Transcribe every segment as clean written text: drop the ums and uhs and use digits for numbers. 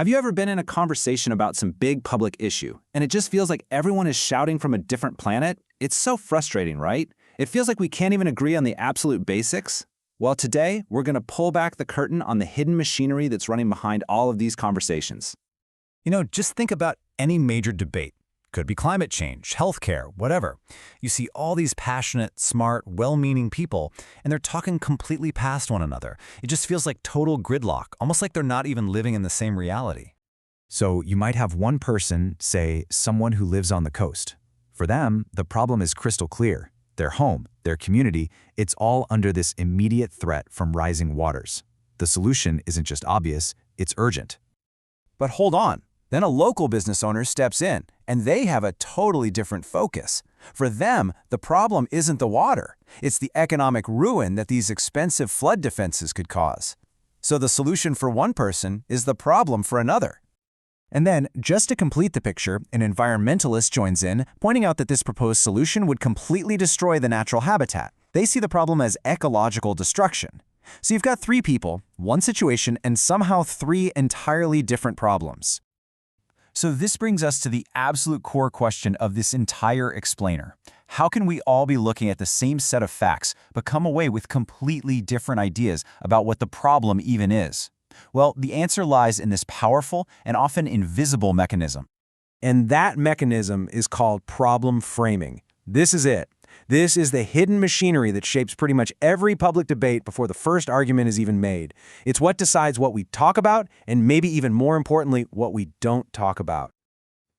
Have you ever been in a conversation about some big public issue, and it just feels like everyone is shouting from a different planet? It's so frustrating, right? It feels like we can't even agree on the absolute basics. Well, today, we're going to pull back the curtain on the hidden machinery that's running behind all of these conversations. Just think about any major debate. Could be climate change, healthcare, whatever. You see all these passionate, smart, well-meaning people, and they're talking completely past one another. It just feels like total gridlock, almost like they're not even living in the same reality. So you might have one person, say, someone who lives on the coast. For them, the problem is crystal clear. Their home, their community, it's all under this immediate threat from rising waters. The solution isn't just obvious, it's urgent. But hold on. Then a local business owner steps in, and they have a totally different focus. For them, the problem isn't the water. It's the economic ruin that these expensive flood defenses could cause. So the solution for one person is the problem for another. And then, just to complete the picture, an environmentalist joins in, pointing out that this proposed solution would completely destroy the natural habitat. They see the problem as ecological destruction. So you've got three people, one situation, and somehow three entirely different problems. So this brings us to the absolute core question of this entire explainer. How can we all be looking at the same set of facts, but come away with completely different ideas about what the problem even is? Well, the answer lies in this powerful and often invisible mechanism. And that mechanism is called problem framing. This is it. This is the hidden machinery that shapes pretty much every public debate before the first argument is even made. It's what decides what we talk about, and maybe even more importantly, what we don't talk about.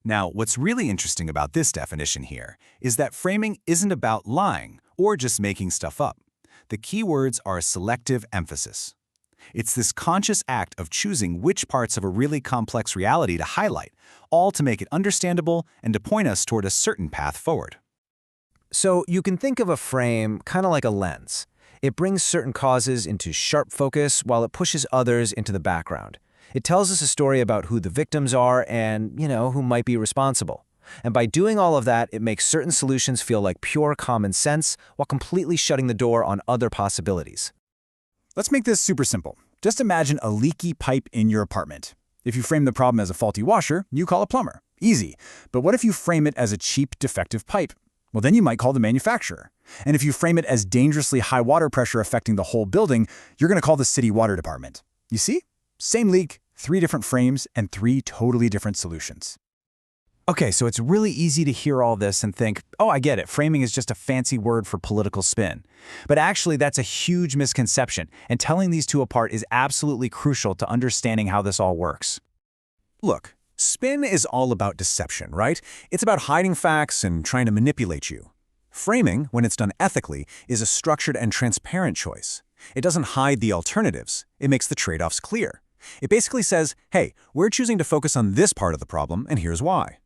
Now, what's really interesting about this definition here is that framing isn't about lying or just making stuff up. The key words are selective emphasis. It's this conscious act of choosing which parts of a really complex reality to highlight, all to make it understandable and to point us toward a certain path forward. So you can think of a frame kind of like a lens. It brings certain causes into sharp focus while it pushes others into the background. It tells us a story about who the victims are and, who might be responsible. And by doing all of that, it makes certain solutions feel like pure common sense while completely shutting the door on other possibilities. Let's make this super simple. Just imagine a leaky pipe in your apartment. If you frame the problem as a faulty washer, you call a plumber. Easy. But what if you frame it as a cheap, defective pipe? Well, then you might call the manufacturer. And if you frame it as dangerously high water pressure affecting the whole building, you're going to call the city water department. You see? Same leak, three different frames, and three totally different solutions. Okay, so it's really easy to hear all this and think, oh, I get it, framing is just a fancy word for political spin. But actually, that's a huge misconception, and telling these two apart is absolutely crucial to understanding how this all works. Look, spin is all about deception, right? It's about hiding facts and trying to manipulate you. Framing, when it's done ethically, is a structured and transparent choice. It doesn't hide the alternatives. It makes the trade-offs clear. It basically says, hey, we're choosing to focus on this part of the problem, and here's why.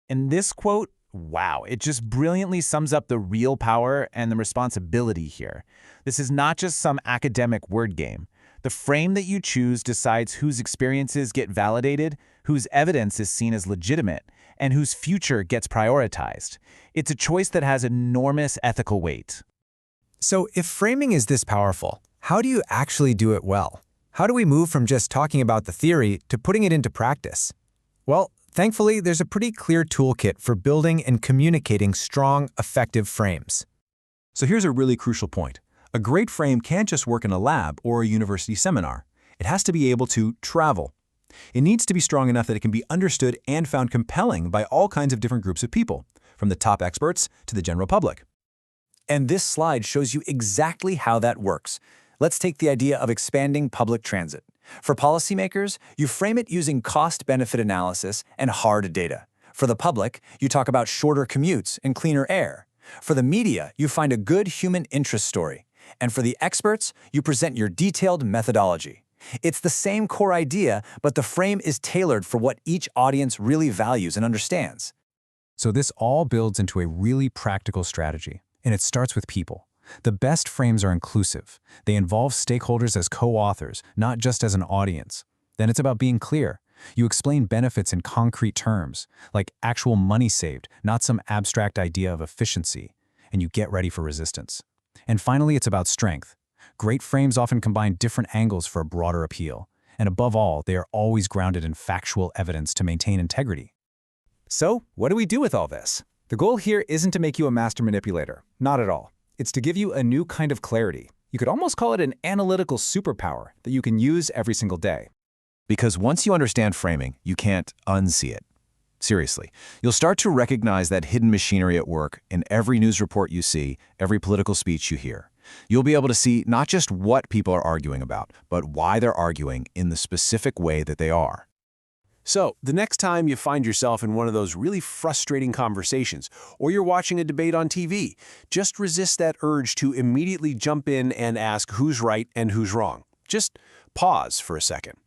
In this quote, wow, it just brilliantly sums up the real power and the responsibility here. This is not just some academic word game. The frame that you choose decides whose experiences get validated, whose evidence is seen as legitimate, and whose future gets prioritized. It's a choice that has enormous ethical weight. So if framing is this powerful, how do you actually do it well? How do we move from just talking about the theory to putting it into practice? Well, thankfully, there's a pretty clear toolkit for building and communicating strong, effective frames. So here's a really crucial point. A great frame can't just work in a lab or a university seminar. It has to be able to travel. It needs to be strong enough that it can be understood and found compelling by all kinds of different groups of people, from the top experts to the general public. And this slide shows you exactly how that works. Let's take the idea of expanding public transit. For policymakers, you frame it using cost-benefit analysis and hard data. For the public, you talk about shorter commutes and cleaner air. For the media, you find a good human interest story. And for the experts, you present your detailed methodology. It's the same core idea, but the frame is tailored for what each audience really values and understands. So this all builds into a really practical strategy, and it starts with people. The best frames are inclusive. They involve stakeholders as co-authors, not just as an audience. Then it's about being clear. You explain benefits in concrete terms, like actual money saved, not some abstract idea of efficiency, and you get ready for resistance. And finally, it's about strength. Great frames often combine different angles for a broader appeal. And above all, they are always grounded in factual evidence to maintain integrity. So, what do we do with all this? The goal here isn't to make you a master manipulator. Not at all. It's to give you a new kind of clarity. You could almost call it an analytical superpower that you can use every single day. Because once you understand framing, you can't unsee it. Seriously, you'll start to recognize that hidden machinery at work in every news report you see, every political speech you hear. You'll be able to see not just what people are arguing about, but why they're arguing in the specific way that they are. So, the next time you find yourself in one of those really frustrating conversations, or you're watching a debate on TV, just resist that urge to immediately jump in and ask who's right and who's wrong. Just pause for a second.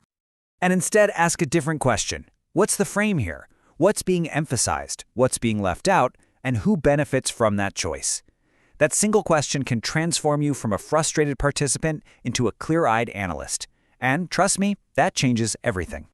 And instead ask a different question. What's the frame here? What's being emphasized? What's being left out? And who benefits from that choice? That single question can transform you from a frustrated participant into a clear-eyed analyst. And trust me, that changes everything.